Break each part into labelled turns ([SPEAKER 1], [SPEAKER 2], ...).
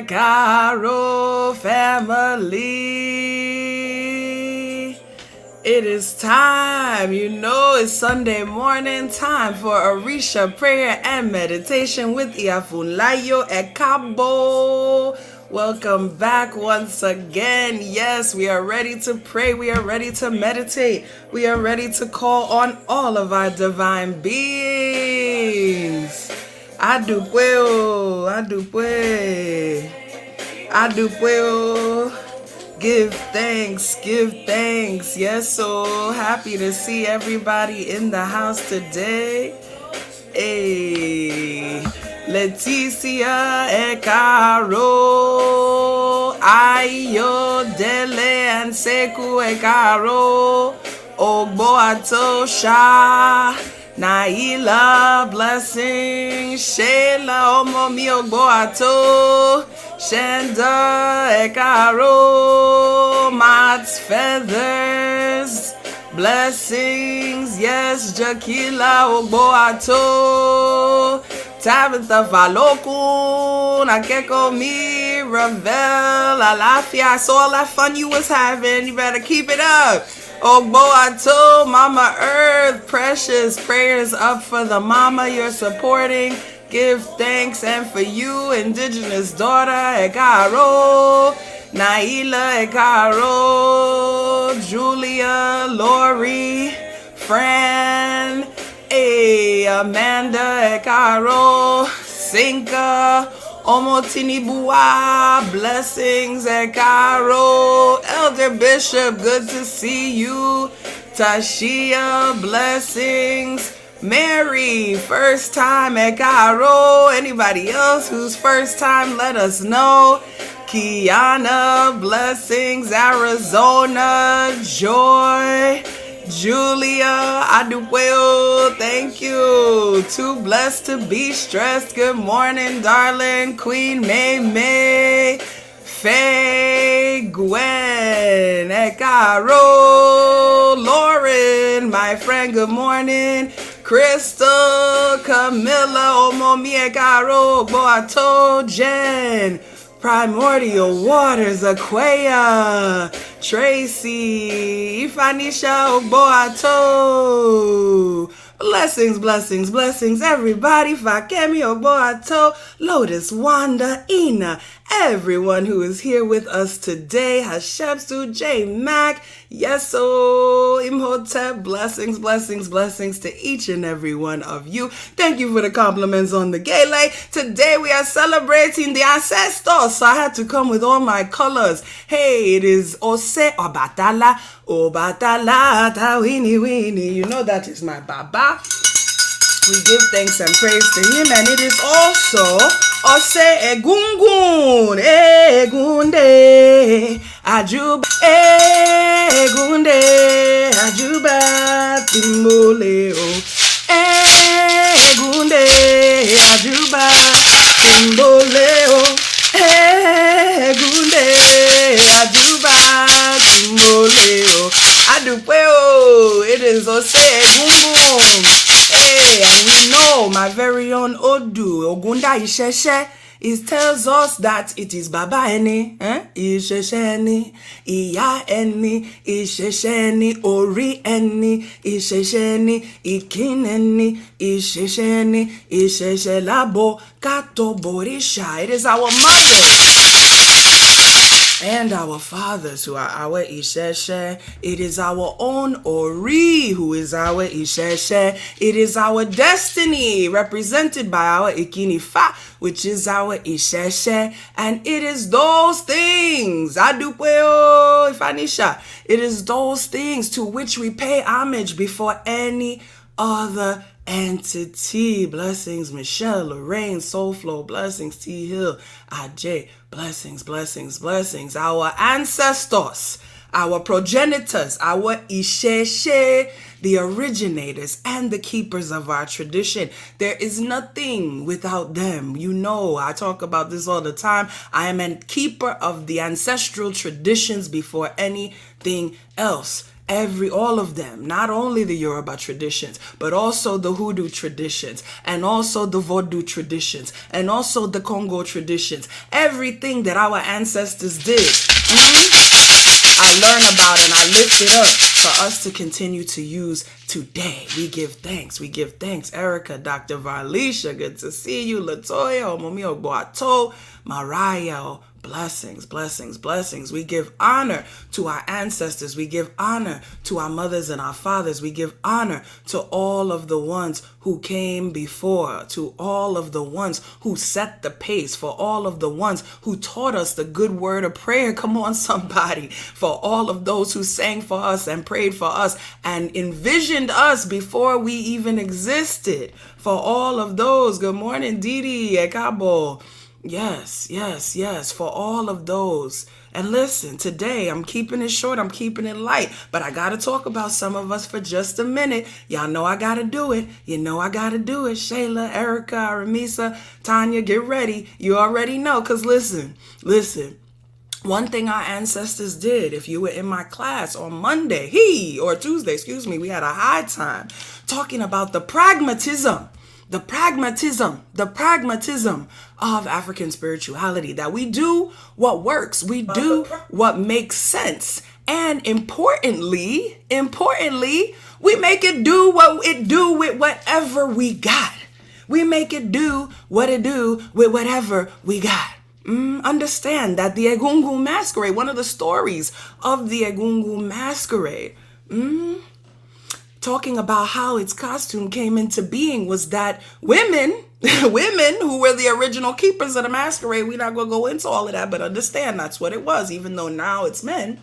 [SPEAKER 1] Caro family. It is time, it's Sunday morning time for Orisa Prayer and Meditation with Iya Funlayo e Cabo. Welcome back once again. Yes, we are ready to pray. We are ready to meditate. We are ready to call on all of our divine beings. Adupeo. Give thanks. Yes, so happy to see everybody in the house today. Hey, Leticia e Caro, Ayo Dele and Seku e Caro, Ogboato Sha, Naila blessing, Sheila Omomi Ogboato, Shenda e Caro, Mats Feathers. Blessings, yes, Jakila Ogboato, Tabitha Falokun, Akeko Mi, Ravel, Alafia. I saw all that fun you was having. You better keep it up. Ogboato, Mama Earth, precious prayers up for the mama you're supporting. Give thanks, and for you, Indigenous daughter, Ekaro. Naila e Caro, Julia, Lori, Fran, Amanda e Caro, Sinka, Omotinibua, blessings e Caro, Elder Bishop, good to see you, Tashia, blessings, Mary, first time e Caro, anybody else who's first time, let us know. Kiana, blessings, Arizona, Joy, Julia, Adupueo, thank you. Too blessed to be stressed. Good morning, darling. Queen May, Faye, Gwen, Ekaro, Lauren, my friend, good morning. Crystal, Camilla, Omomi, Ekaro, Boato, Jen. Primordial Waters, Aquaya, Tracy, Ifanisha Ogboato. Blessings, everybody. Fakemi Ogboato, Lotus, Wanda, Ina, everyone who is here with us today. Hashepsu, J Mac, Yeso, Imhotep, blessings to each and every one of you. Thank you for the compliments on the gala. Today we are celebrating the ancestors, so I had to come with all my colors. Hey, it is Ose Obatala, Tawini. You know that is my Baba. We give thanks and praise to him, and it is also Ose Egunde, Ajuba, Timboleo, Egunde, Ajuba, Timboleo, Egunde, Ajuba, Timboleo, Adupeo, it is Ose Egungun. Hey, and we know my very own Odu, Ogunda Isheshe, it tells us that it is Baba Eni, Isheshe Eni, Iya Eni, Isheshe Eni, Ori Eni, Isheshe Eni, Ikin Eni, Isheshe Eni, Isheshe Labo, Kato Borisha. It is our mothers and our fathers who are our Isheshe. It is our own Ori who is our Isheshe. It is our destiny represented by our Ikinifa, which is our Isheshe. And it is those things, Adupeo Ifanisha, it is those things to which we pay homage before any other entity. Blessings, Michelle, Lorraine, Soulflow, blessings, T Hill, Ajay, blessings. Our ancestors, our progenitors, our Isheshe, the originators and the keepers of our tradition. There is nothing without them. I talk about this all the time. I am a keeper of the ancestral traditions before anything else. All of them, not only the Yoruba traditions, but also the Hoodoo traditions, and also the Vodou traditions, and also the Congo traditions. Everything that our ancestors did, I learn about and I lift it up for us to continue to use today. We give thanks. We give thanks. Erica, Dr. Varlisha, good to see you. Latoya, Omomi Ogboato, Mariah, blessings, blessings, blessings. We give honor to our ancestors. We give honor to our mothers and our fathers. We give honor to all of the ones who came before, to all of the ones who set the pace, for all of the ones who taught us the good word of prayer. Come on, somebody. For all of those who sang for us and prayed for us and envisioned us before we even existed. For all of those. Good morning, Didi, Ekabo. Yes, yes, yes, for all of those. And listen, today I'm keeping it short, I'm keeping it light, but I got to talk about some of us for just a minute. Y'all know I got to do it. You know I got to do it. Shayla, Erica, Aramisa, Tanya, get ready. You already know, because listen. One thing our ancestors did, if you were in my class on Monday, Tuesday, we had a high time talking about the pragmatism of African spirituality, that we do what works, we do what makes sense, and importantly, we make it do what it do with whatever we got. We make it do what it do with whatever we got. Understand that the Egungun masquerade, one of the stories of the Egungun masquerade, talking about how its costume came into being, was that women who were the original keepers of the masquerade, we're not going to go into all of that, but understand that's what it was, even though now it's men,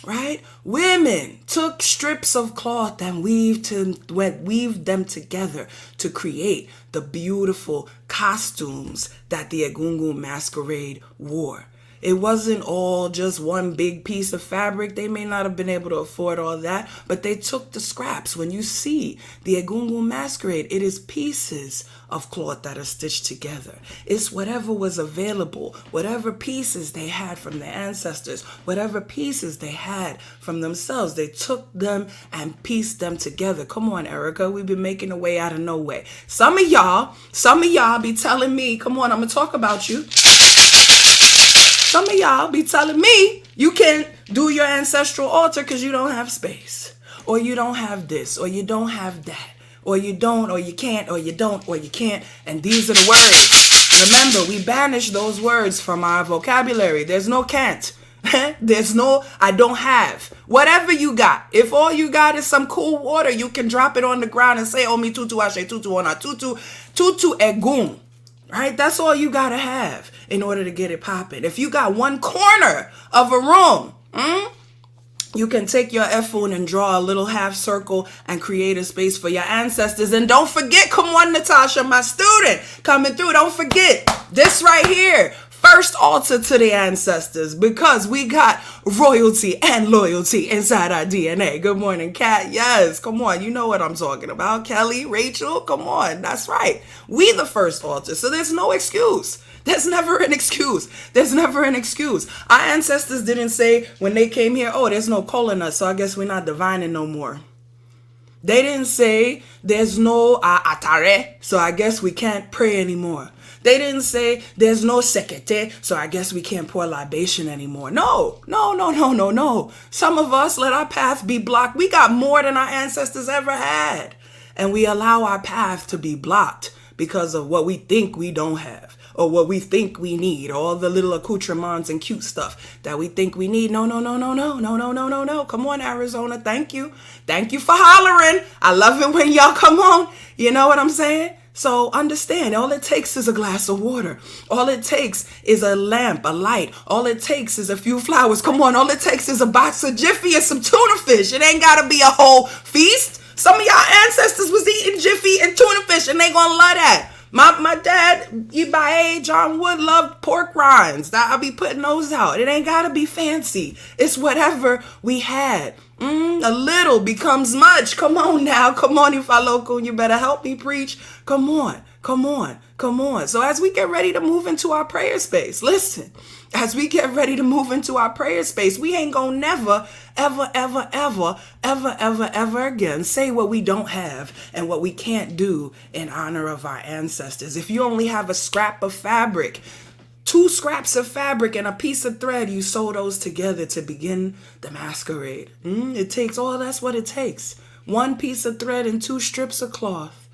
[SPEAKER 1] right? Women took strips of cloth and weaved them together to create the beautiful costumes that the Egungun masquerade wore. It wasn't all just one big piece of fabric. They may not have been able to afford all that, but they took the scraps. When you see the Egungun masquerade, it is pieces of cloth that are stitched together. It's whatever was available, whatever pieces they had from their ancestors, whatever pieces they had from themselves. They took them and pieced them together. Come on, Erica, we've been making a way out of no way. Some of y'all be telling me, come on, I'm going to talk about you. Some of y'all be telling me you can't do your ancestral altar because you don't have space, or you don't have this, or you don't have that, or you don't, or you can't, or you don't, or you can't. And these are the words. Remember, we banish those words from our vocabulary. There's no can't. There's no I don't have. Whatever you got. If all you got is some cool water, you can drop it on the ground and say, oh, mi tutu ashe tutu ona tutu egun. Right? That's all you got to have in order to get it popping. If you got one corner of a room, you can take your F-phone and draw a little half circle and create a space for your ancestors. And don't forget, come on, Natasha, my student, coming through. Don't forget this right here. First altar to the ancestors, because we got royalty and loyalty inside our DNA. Good morning, Kat. Yes, come on. You know what I'm talking about. Kelly, Rachel, come on. That's right. We the first altar. So there's no excuse. There's never an excuse. There's never an excuse. Our ancestors didn't say when they came here, oh, there's no coal in us, so I guess we're not divining no more. They didn't say there's no atare, so I guess we can't pray anymore. They didn't say there's no sekete, so I guess we can't pour libation anymore. No. Some of us let our path be blocked. We got more than our ancestors ever had. And we allow our path to be blocked because of what we think we don't have, or what we think we need, all the little accoutrements and cute stuff that we think we need. No. Come on, Arizona. Thank you. Thank you for hollering. I love it when y'all come on. You know what I'm saying? So understand, all it takes is a glass of water. All it takes is a lamp, a light. All it takes is a few flowers. Come on, all it takes is a box of Jiffy and some tuna fish. It ain't got to be a whole feast. Some of y'all ancestors was eating Jiffy and tuna fish, and they gonna love that. My dad, Ibae, John Wood, loved pork rinds. I'll be putting those out. It ain't got to be fancy. It's whatever we had. A little becomes much. Come on now. Come on, Ifaloko. You better help me preach. Come on. Come on. So as we get ready to move into our prayer space, listen, as we get ready to move into our prayer space, we ain't gonna never, ever, ever, ever, ever, ever, ever again say what we don't have and what we can't do in honor of our ancestors. If you only have a scrap of fabric, 2 scraps of fabric and a piece of thread, you sew those together to begin the masquerade. It takes, that's what it takes. 1 piece of thread and 2 strips of cloth.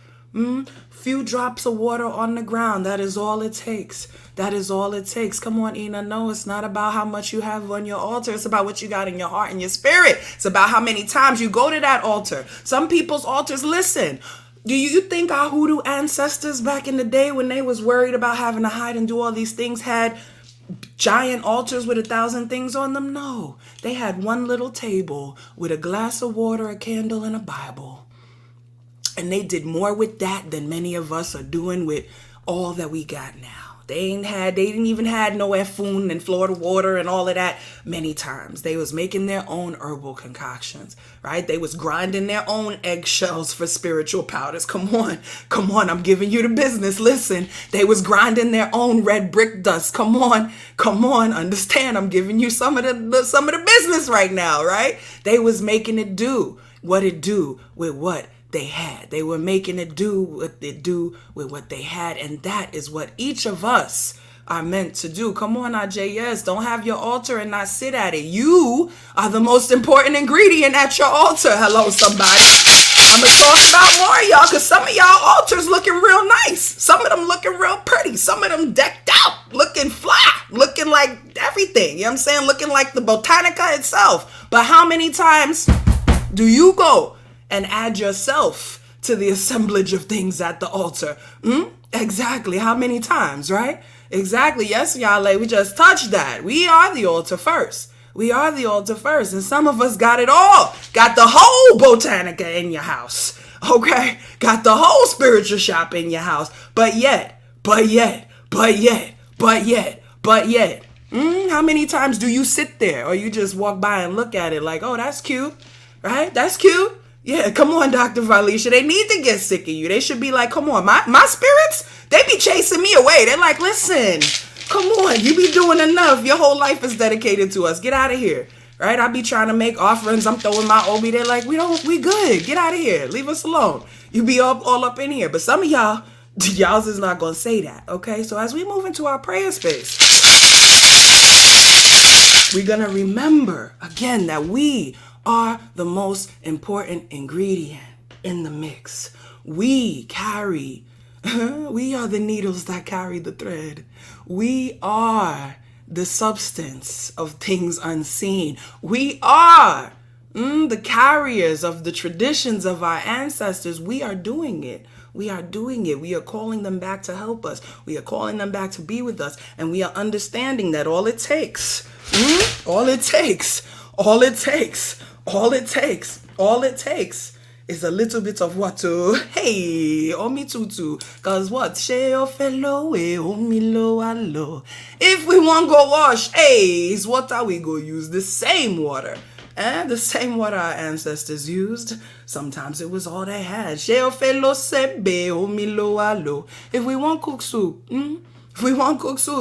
[SPEAKER 1] Few drops of water on the ground. That is all it takes. That is all it takes. Come on, Ina. No, it's not about how much you have on your altar. It's about what you got in your heart and your spirit. It's about how many times you go to that altar. Some people's altars, listen. Do you think our hoodoo ancestors back in the day when they was worried about having to hide and do all these things had giant altars with 1,000 things on them? No. They had one little table with a glass of water, a candle, and a Bible. And they did more with that than many of us are doing with all that we got now. They didn't even had no Egun and Florida water and all of that many times. They was making their own herbal concoctions, right? They was grinding their own eggshells for spiritual powders. Come on, I'm giving you the business. Listen, they was grinding their own red brick dust. Come on, understand? I'm giving you some of the business right now, right? They was making it do what it do with what they had. They were making it do what they do with what they had. And that is what each of us are meant to do. Come on, RJS. Don't have your altar and not sit at it. You are the most important ingredient at your altar. Hello, somebody. I'm going to talk about more of y'all because some of y'all altars looking real nice. Some of them looking real pretty. Some of them decked out, looking fly, looking like everything. You know what I'm saying? Looking like the Botanica itself. But how many times do you go and add yourself to the assemblage of things at the altar? Exactly. How many times, right? Exactly. Yes, Yale, we just touched that. We are the altar first. We are the altar first. And some of us got it all. Got the whole Botanica in your house. Okay? Got the whole spiritual shop in your house. But yet. How many times do you sit there or you just walk by and look at it like, oh, that's cute, right? That's cute. Yeah, come on, Dr. Valisha. They need to get sick of you. They should be like, come on, my spirits, they be chasing me away. They're like, listen, come on, you be doing enough. Your whole life is dedicated to us. Get out of here, right? I be trying to make offerings. I'm throwing my obi. They're like, we good. Get out of here. Leave us alone. You be all up in here. But some of y'all's is not going to say that, okay? So as we move into our prayer space, we're going to remember, again, that we are the most important ingredient in the mix. We are the needles that carry the thread. We are the substance of things unseen. We are the carriers of the traditions of our ancestors. We are doing it. We are doing it. We are calling them back to help us. We are calling them back to be with us. And we are understanding that all it takes is a little bit of water. Hey, omi tutu. Cause what? Sheo fellow, omi lo alo. If we want go wash, hey, is water we go use the same water. And the same water our ancestors used. Sometimes it was all they had. Sheo fellow sebe, omi lo alo. If we want cook soup,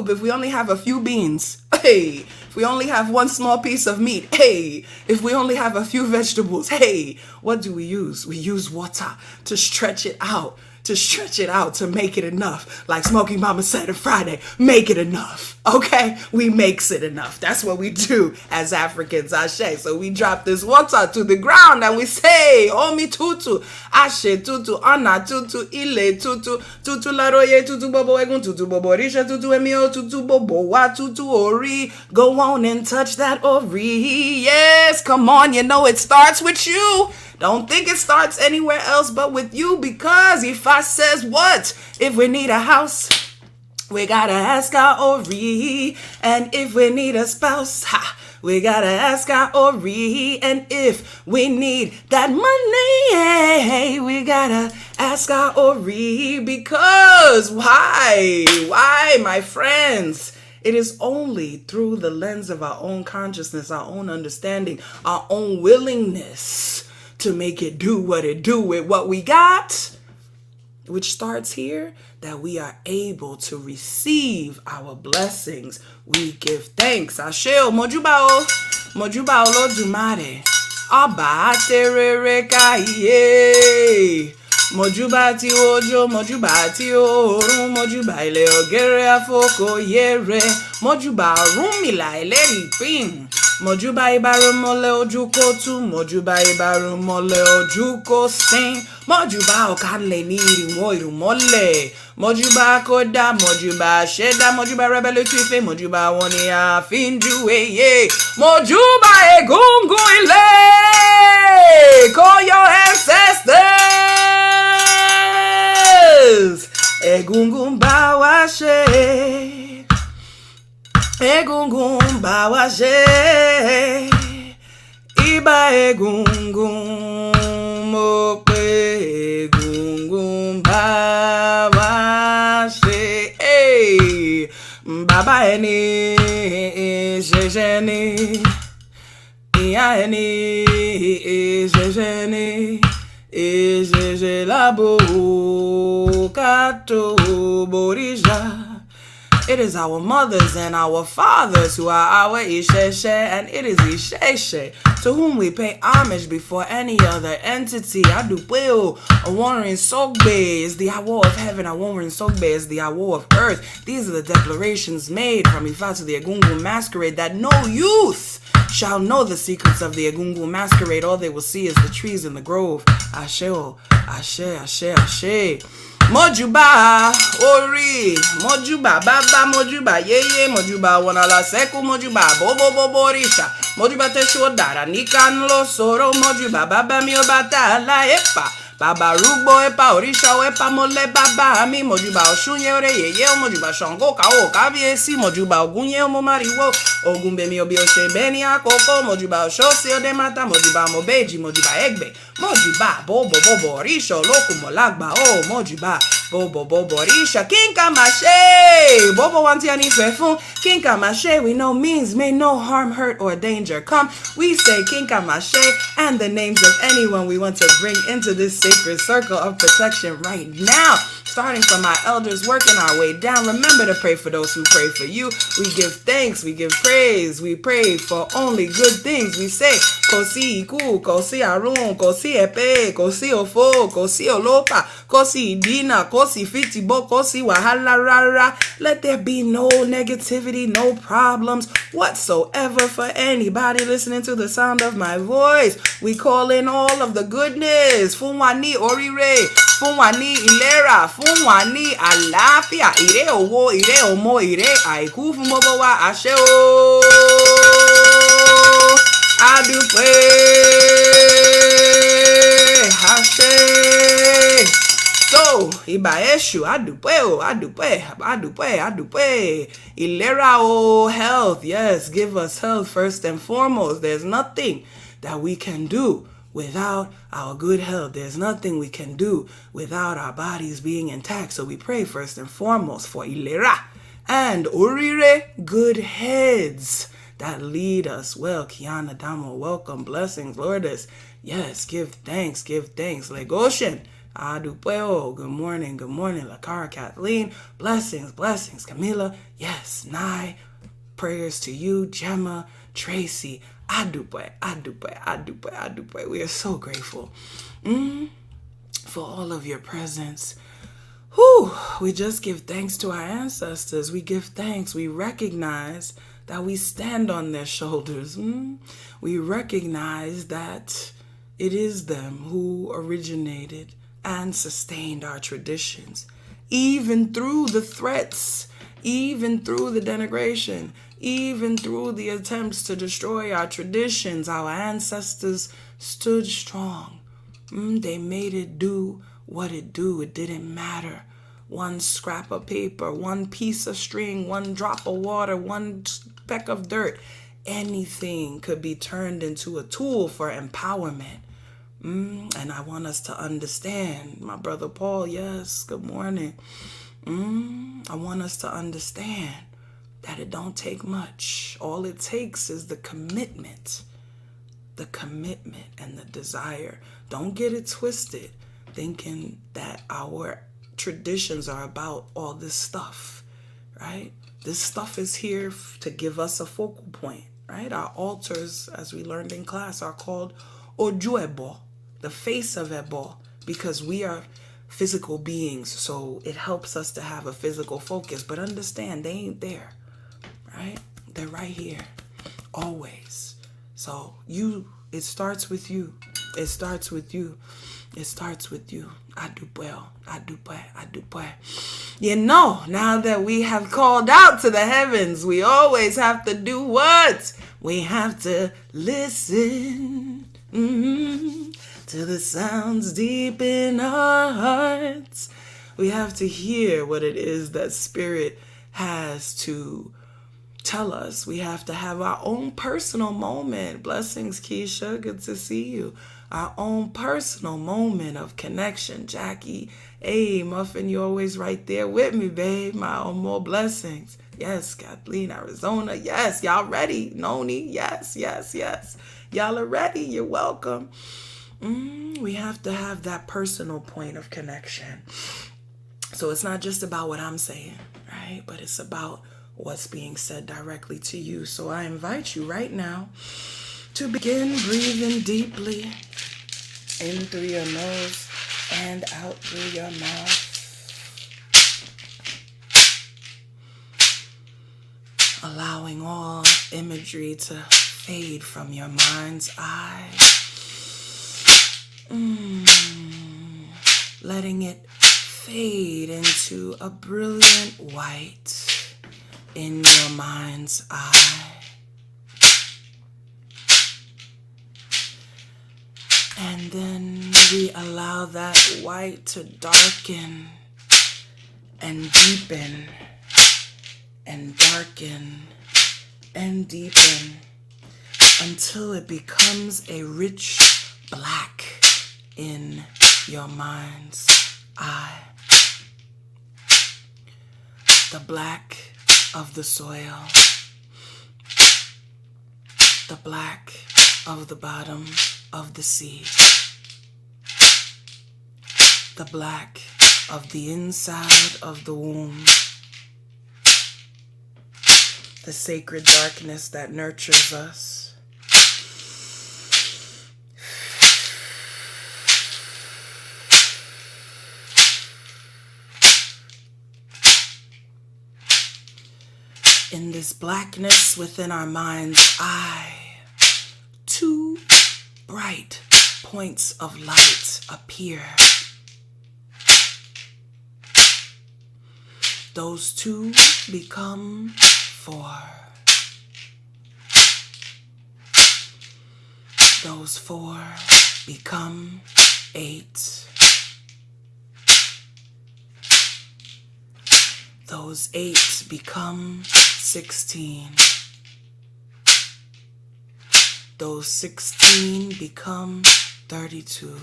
[SPEAKER 1] if we only have a few beans, hey, if we only have one small piece of meat, hey, if we only have a few vegetables, hey, what do we use? We use water to stretch it out, to make it enough. Like Smokey Mama said on Friday, make it enough, okay? We makes it enough. That's what we do as Africans, Ashe. So we drop this water to the ground and we say, Omi tutu, Ashe tutu, Ana tutu, Ile tutu, tutu laroye, tutu bobo egun, tutu bobo risha, tutu emio, tutu bobo wa, tutu ori. Go on and touch that ori. Yes, come on, you know it starts with you. Don't think it starts anywhere else but with you, because if I says what? If we need a house, we gotta ask our Ori. And if we need a spouse, we gotta ask our Ori. And if we need that money, we gotta ask our Ori. Because why, my friends? It is only through the lens of our own consciousness, our own understanding, our own willingness to make it do what it do with what we got. which starts here, that we are able to receive our blessings. We give thanks. Asheo mojubao, mojubao lodumare. Ọba terere káyé. Mojúbà tí òjò, mojúbà tí oòrùn, mojúbà ilẹ̀ ọ̀gẹ̀rẹ̀ àfọkọ̀yẹrẹ, mojúbà Ọ̀rúnmìlà ẹlẹ́rìípín, mojúbà ìbárùmọ̀lẹ̀ ojú kò tú, mojúbà ìbárùmọ̀lẹ̀ ojú kò sín, mojúbà ọ̀kànlẹ̀ ní ìrùmọ̀lẹ̀, mojúbà kódà, mojúbà ṣẹ̀dá, mojúbà rẹ̀bẹ̀lẹ̀ túfẹ̀, mojúbà wọn ni a fi ń júwèé, mojúbà Egungun Ile, call your ancestors. Egungun bá wa ṣe, Egungun bá wa ṣe, Ìbà Egungun, mo pé Egungun bá wa ṣe. Hey, bàbá ẹni ṣẹ̀ṣẹ̀ ni, ìyá ẹni ṣẹ̀ṣẹ̀ ni, ṣẹ̀ṣẹ̀ lábo kátó boríṣà. It is our mothers and our fathers who are our Isheshe, and it is Isheshe to whom we pay homage before any other entity. Adupeo, Aworin Sogbe is the Awo of heaven, Aworin Sogbe is the Awo of earth. These are the declarations made from Ifa to the Egungun masquerade, that no youth shall know the secrets of the Egungun masquerade. All they will see is the trees in the grove. Asheo, Ashe, Ashe, Ashe. Mojuba ori, mojuba baba, mojuba yeye, mojuba wanala seku, mojuba bobo Orisa, mojuba tesho dara nikan lo soro, mojuba baba mi obata la epa, baba rugbo epa Orisa epa mole baba mi, mojuba oshunye ore yeye, mojuba shango kao kabiesi, mojuba ogunye omo mariwo, ogumbe mi obi oshe beni akoko, mojuba oshosi odemata, mojuba mobeji, mojuba egbe, mojuba bobo Orisa loku molagba, oh mojuba bobo Orisa, kinka mashe, bobo wantiani fefun, kinka mashe, we know means may no harm, hurt, or danger come. We say kinka mashe and the names of anyone we want to bring into this sacred circle of protection right now. Starting from our elders, working our way down. Remember to pray for those who pray for you. We give thanks, we give praise, we pray for only good things. We say, Kosi Iku, Kosi Arun, Kosi Epe, Kosi Ofo, Kosi Olopa, Kosi Idina, Kosi Fitibo, Kosi Wahala Rara. Let there be no negativity, no problems whatsoever for anybody listening to the sound of my voice. We call in all of the goodness. Funwani Orire, Funwani Ilera, Funwani Alafia, Ire Owo, Ire Omo, Ire Aiku, Fumobowa, Asheo. Adupe, Ashe. So, Iba Eshu, Adupe. Ilera, oh, health. Yes, give us health first and foremost. There's nothing that we can do without our good health. There's nothing we can do without our bodies being intact. So we pray first and foremost for Ilera and Orire, good heads that lead us well. Kiana Damo, welcome, blessings, Lourdes. Yes, give thanks. Legoshen, Adupeo, good morning. Lakara Kathleen, blessings. Camila, yes, Nai, prayers to you, Gemma, Tracy, Adupe. We are so grateful for all of your presence. We just give thanks to our ancestors. We give thanks. We recognize that we stand on their shoulders. We recognize that it is them who originated and sustained our traditions, even through the threats, even through the denigration, even through the attempts to destroy our traditions. Our ancestors stood strong. They made it do what it do. It didn't matter. One scrap of paper, one piece of string, one drop of water, one speck of dirt. Anything could be turned into a tool for empowerment. And I want us to understand, my brother Paul, yes, good morning. I want us to understand that it don't take much. All it takes is the commitment and the desire. Don't get it twisted, thinking that our traditions are about all this stuff, right? This stuff is here to give us a focal point, right? Our altars, as we learned in class, are called Oju Ebo, the face of Ebo, because we are physical beings, so it helps us to have a physical focus. But understand, they ain't there, right? They're right here, always. So it starts with you. It starts with you. It starts with you. Adupeo, adupe, adupe. Now that we have called out to the heavens, we always have to do what? We have to listen to the sounds deep in our hearts. We have to hear what it is that Spirit has to tell us. We have to have our own personal moment. Blessings, Keisha. Good to see you. Our own personal moment of connection. Jackie, hey, Muffin, you're always right there with me, babe. My own more blessings. Yes, Kathleen, Arizona. Yes, y'all ready? Noni, yes. Y'all are ready. You're welcome. We have to have that personal point of connection. So it's not just about what I'm saying, right? But it's about what's being said directly to you. So I invite you right now to begin breathing deeply in through your nose and out through your mouth. Allowing all imagery to fade from your mind's eye. Letting it fade into a brilliant white in your mind's eye. And then we allow that white to darken and deepen and darken and deepen until it becomes a rich black in your mind's eye. The black of the soil, the black of the bottom of the sea, the black of the inside of the womb, the sacred darkness that nurtures us. In this blackness within our mind's eye, two bright points of light appear. Those two become 4. Those 4 become 8. Those 8 become 16. Those 16 become 32.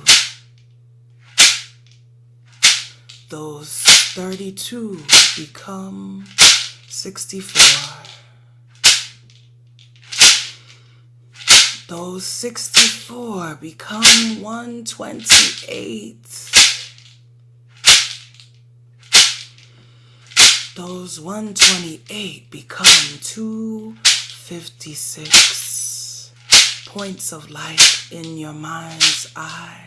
[SPEAKER 1] Those 32 become 64. Those 64 become 128. Those 128 become 256 points of light in your mind's eye.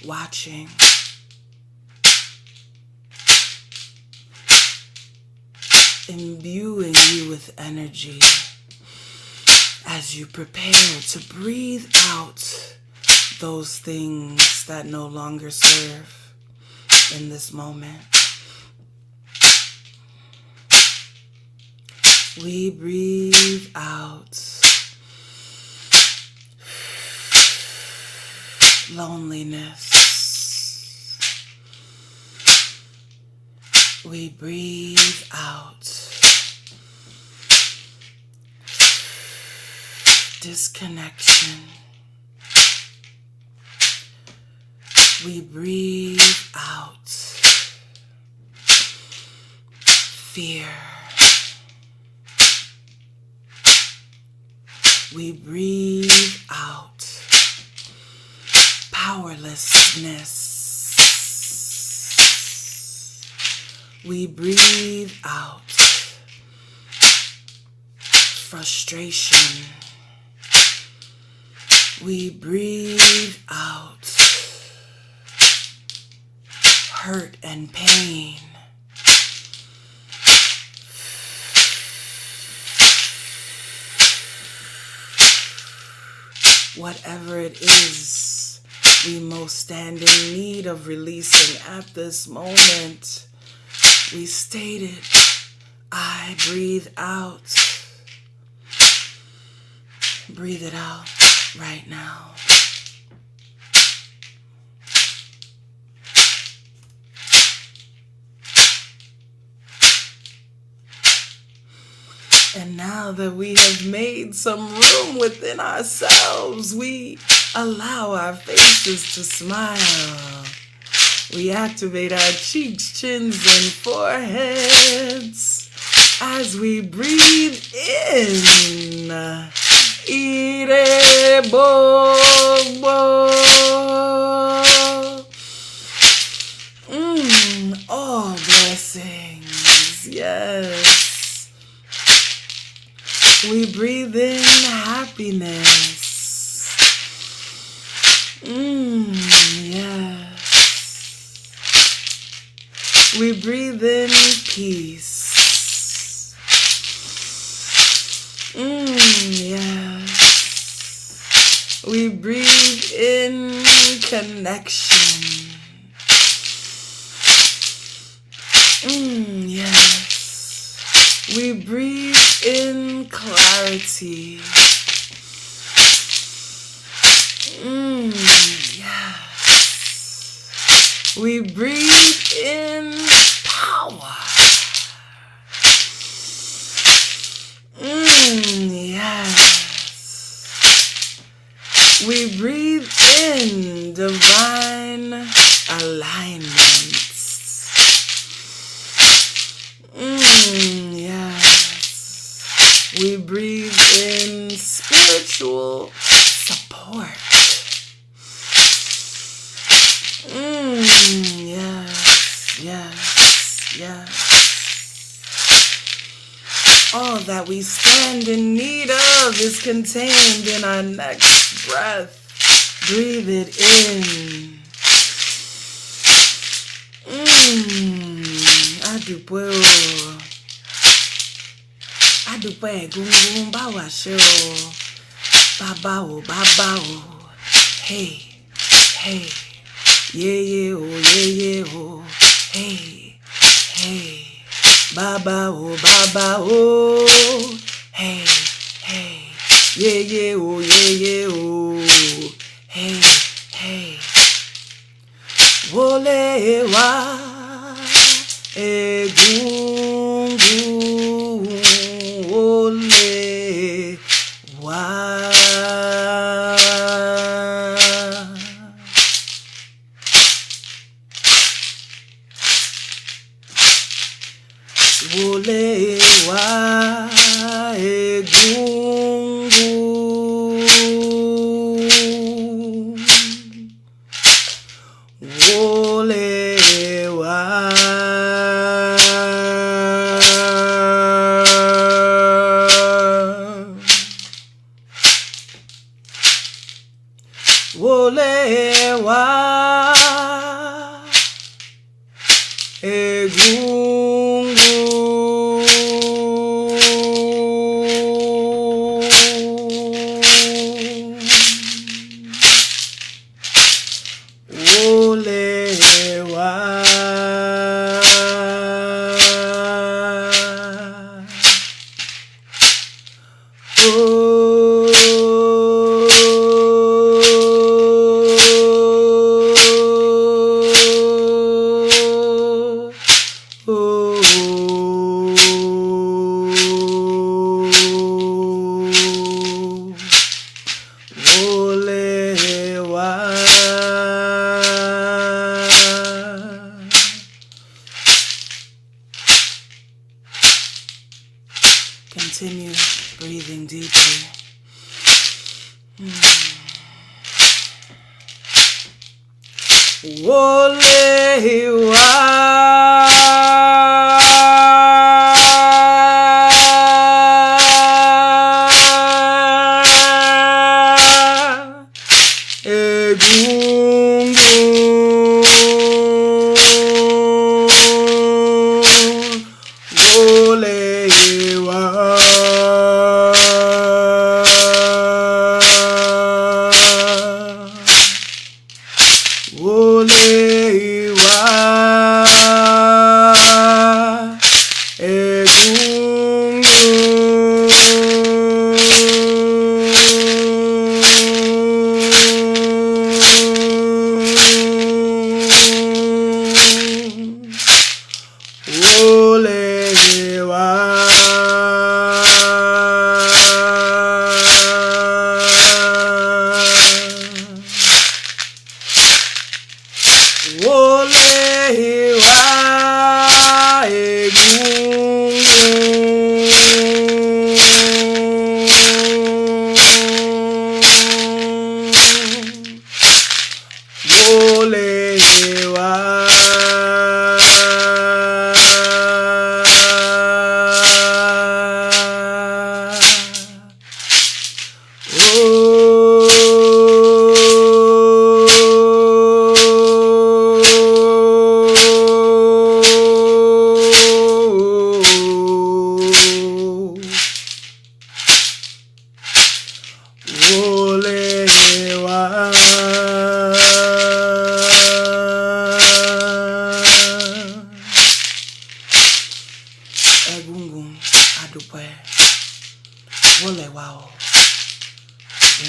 [SPEAKER 1] Watching. Imbuing you with energy as you prepare to breathe out those things that no longer serve in this moment. We breathe out loneliness. We breathe out disconnection. We breathe out fear. We breathe out powerlessness. We breathe out frustration. We breathe out hurt and pain. Whatever it is we most stand in need of releasing at this moment, we state it. I breathe out. Breathe it out right now. And now that we have made some room within ourselves, we allow our faces to smile. We activate our cheeks, chins, and foreheads as we breathe in. Ire bo bo. All blessings, yes. We breathe in happiness. Yes. We breathe in peace. Yes. We breathe in connection. Yes. We breathe in clarity. Yes. We breathe in power. Yes. We breathe in divine alignment. Yes. We breathe in spiritual support. Yes, yes, yes. All that we stand in need of is contained in our next breath. Breathe it in. Adúpẹ́ egungun bá wa ṣe o. Bàbá o, bàbá o. Hey, hey. Yeah, oh, yeah, oh. Hey, hey. Bàbá o, bàbá o. Hey, hey. Yeah, oh, yeah, oh. Hey, hey. Wole wa egungun wole wa. Wole wa egungun wole wa. Wole wa egungun wole wa. Continue breathing deeply. We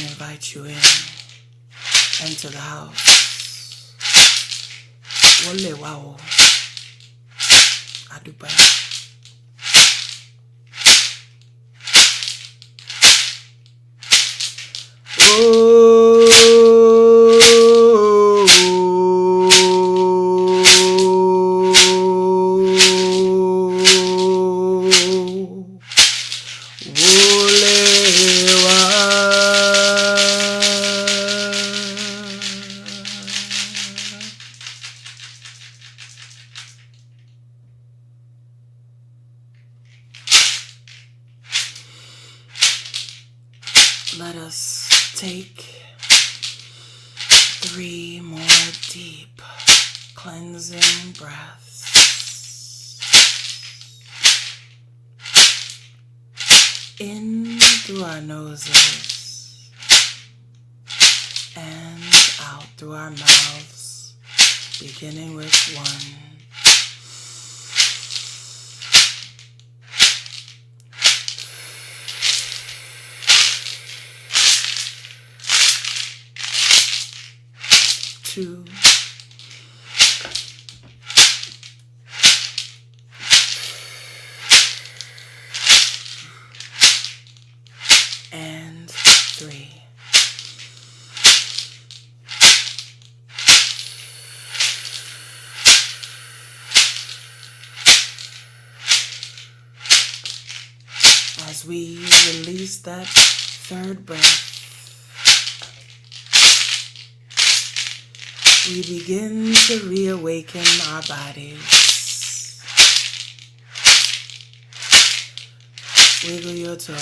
[SPEAKER 1] invite you in, enter the house. Wole wow, adupa. Let us take 3 more deep cleansing breaths. In through our noses and out through our mouths, beginning with 1. 2, and 3. As we release that 3rd breath, we begin to reawaken our bodies. Wiggle your toes.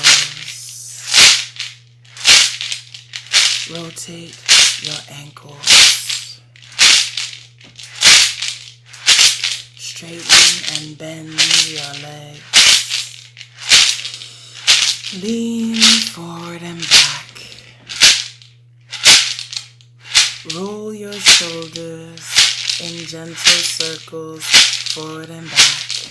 [SPEAKER 1] Rotate your ankles. Straighten and bend your legs. Lean forward and back. Roll your shoulders in gentle circles forward and back.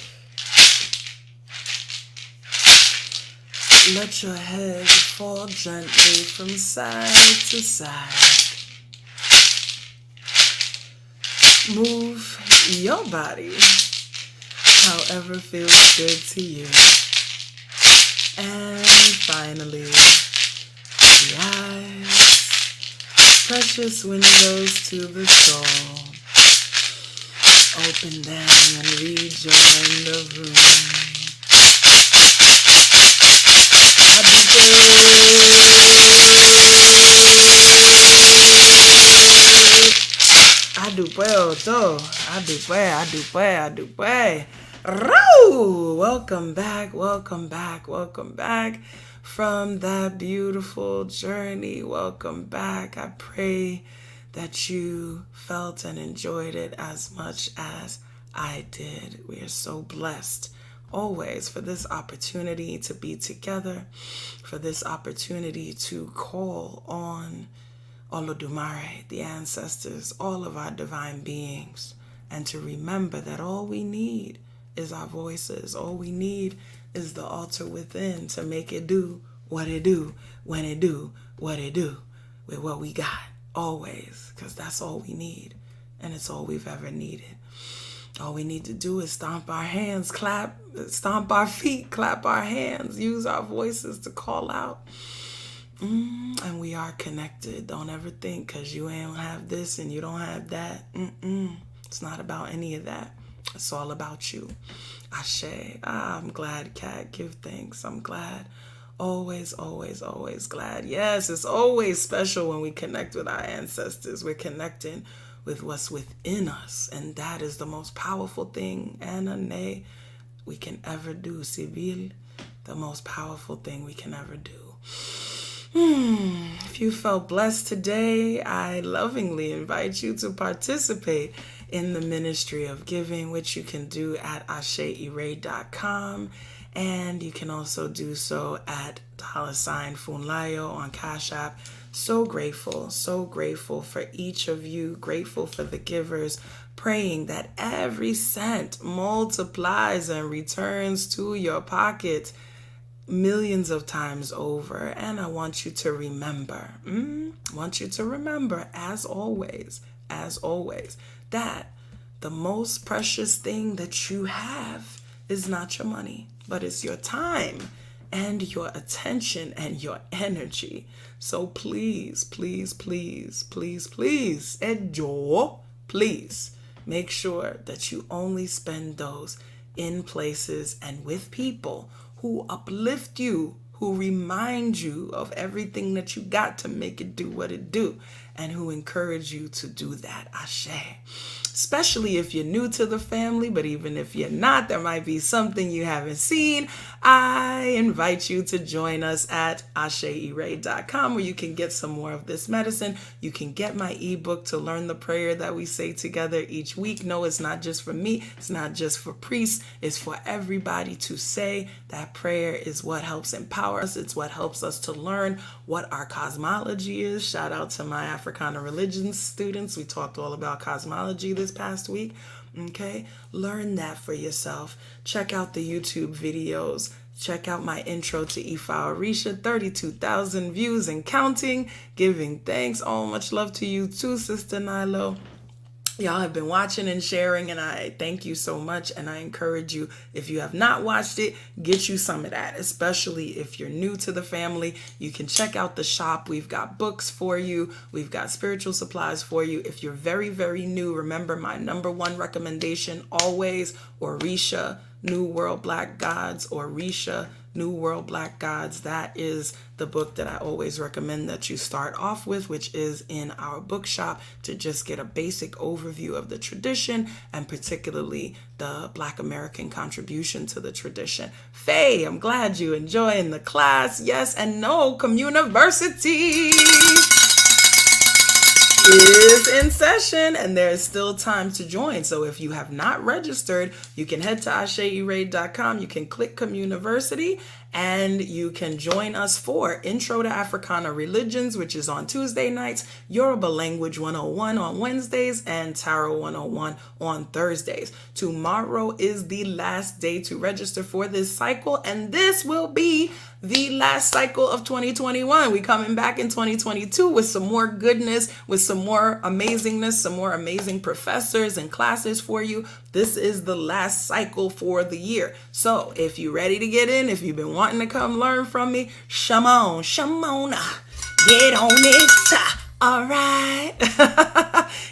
[SPEAKER 1] Let your head fall gently from side to side. Move your body however feels good to you. And finally, the eyes. Precious windows to the soul. Open them and rejoin the room. Oto. Adupe. Roo! Welcome back from that beautiful journey. Welcome back. I pray that you felt and enjoyed it as much as I did. We are so blessed always for this opportunity to be together, for this opportunity to call on Olodumare, the ancestors, all of our divine beings, and to remember that all we need is our voices. All we need is the altar within to make it do what it do, when it do what it do, with what we got, always, because that's all we need, and it's all we've ever needed. All we need to do is stomp our hands, stomp our feet, clap our hands, use our voices to call out. And we are connected. Don't ever think because you ain't have this and you don't have that. It's not about any of that. It's all about you. Ashe. I'm glad, Kat. Give thanks. I'm glad. Always glad. Yes, it's always special when we connect with our ancestors. We're connecting with what's within us. And that is the most powerful thing, Anane, we can ever do. Civil, the most powerful thing we can ever do. If you felt blessed today, I lovingly invite you to participate in the ministry of giving, which you can do at aseire.com. And you can also do so at $ Funlayo on Cash App. So grateful for each of you, grateful for the givers, praying that every cent multiplies and returns to your pocket millions of times over. And I want you to remember, as always, that the most precious thing that you have is not your money, but it's your time and your attention and your energy. So please, Ejo, please make sure that you only spend those in places and with people who uplift you, who remind you of everything that you got to make it do what it do, and who encourage you to do that. Ashe. Especially if you're new to the family, but even if you're not, there might be something you haven't seen. I invite you to join us at aseire.com, where you can get some more of this medicine. You can get my ebook to learn the prayer that we say together each week. No, it's not just for me. It's not just for priests. It's for everybody to say. That prayer is what helps empower us. It's what helps us to learn what our cosmology is. Shout out to my Africana religions students. We talked all about cosmology this past week. Okay, learn that for yourself. Check out the YouTube videos. Check out my intro to Ifa Orisa, 32,000 views and counting. Giving thanks. Oh, much love to you too, Sister Nilo. Y'all have been watching and sharing, and I thank you so much, and I encourage you, if you have not watched it, get you some of that, especially if you're new to the family. You can check out the shop. We've got books for you. We've got spiritual supplies for you. If you're very, very new, remember my number one recommendation always, Orisa, New World Black Gods, Orisa, New World Black Gods. That is the book that I always recommend that you start off with, which is in our bookshop, to just get a basic overview of the tradition and particularly the Black American contribution to the tradition. Faye, I'm glad you enjoying the class. Yes and no, Communiversity is in session and there is still time to join. So if you have not registered, you can head to aseire.com. You can click Communiversity and you can join us for Intro to Africana Religions, which is on Tuesday nights, Yoruba Language 101 on Wednesdays, and Tarot 101 on Thursdays. Tomorrow is the last day to register for this cycle, and this will be the last cycle of 2021. We coming back in 2022 with some more goodness, with some more amazingness, some more amazing professors and classes for you. This is the last cycle for the year. So if you're ready to get in, if you've been wanting to come learn from me, shamon, get on it. All right.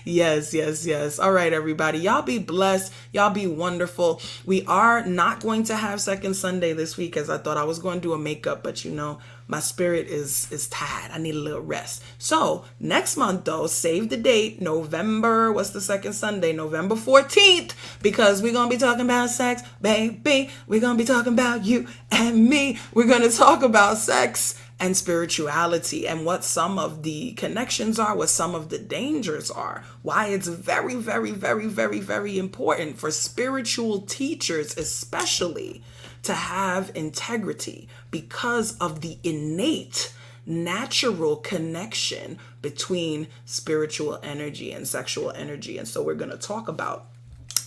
[SPEAKER 1] Yes. All right, everybody. Y'all be blessed. Y'all be wonderful. We are not going to have second Sunday this week, as I thought I was going to do a makeup, but you know, my spirit is tired. I need a little rest. So next month though, save the date, November, what's the second Sunday? November 14th, because we're going to be talking about sex, baby. We're going to be talking about you and me. We're going to talk about sex and spirituality and what some of the connections are, what some of the dangers are, why it's very, very, very, very, very important for spiritual teachers, especially, to have integrity because of the innate natural connection between spiritual energy and sexual energy. And so we're going to talk about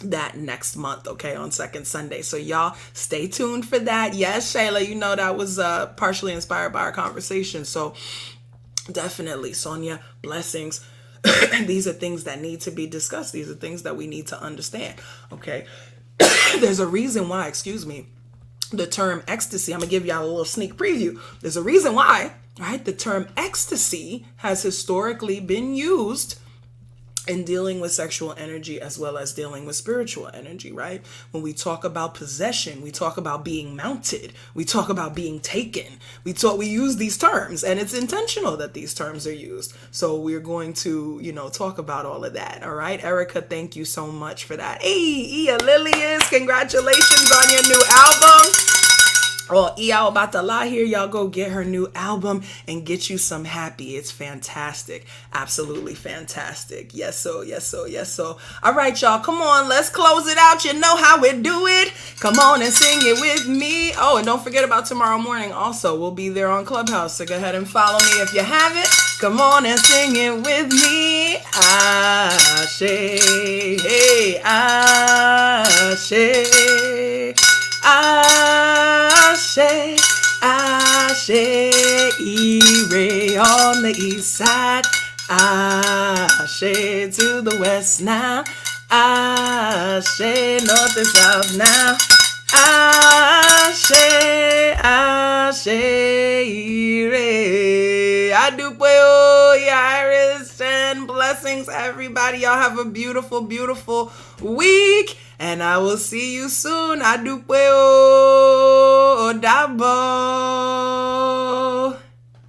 [SPEAKER 1] that next month, okay, on second Sunday. So y'all stay tuned for that. Yes, Shayla, you know that was partially inspired by our conversation. So definitely, Sonia, blessings. These are things that need to be discussed. These are things that we need to understand, okay? There's a reason why, the term ecstasy, I'm gonna give y'all a little sneak preview. There's a reason why, right? The term ecstasy has historically been used in dealing with sexual energy as well as dealing with spiritual energy, right? When we talk about possession, we talk about being mounted, we talk about being taken. We use these terms, and it's intentional that these terms are used. So we're going to, talk about all of that. All right, Erica, thank you so much for that. Hey, Iya Lillians, congratulations on your new album. Oh, Iya about to lie here. Y'all go get her new album and get you some happy. It's fantastic. Absolutely fantastic. Yes, so, yes, so, yes, so. All right, y'all. Come on. Let's close it out. You know how we do it. Come on and sing it with me. Oh, and don't forget about tomorrow morning. Also, we'll be there on Clubhouse. So go ahead and follow me if you haven't. Come on and sing it with me. Ashe, hey, Ashe. Ashe, Ashe, Ire on the east side. Ashe to the west now. Ashe north and south now. Ashe, Ashe, Ire. Adupuyo, Iris, and blessings, everybody. Y'all have a beautiful, beautiful week. And I will see you soon. Adupuyo, dabo.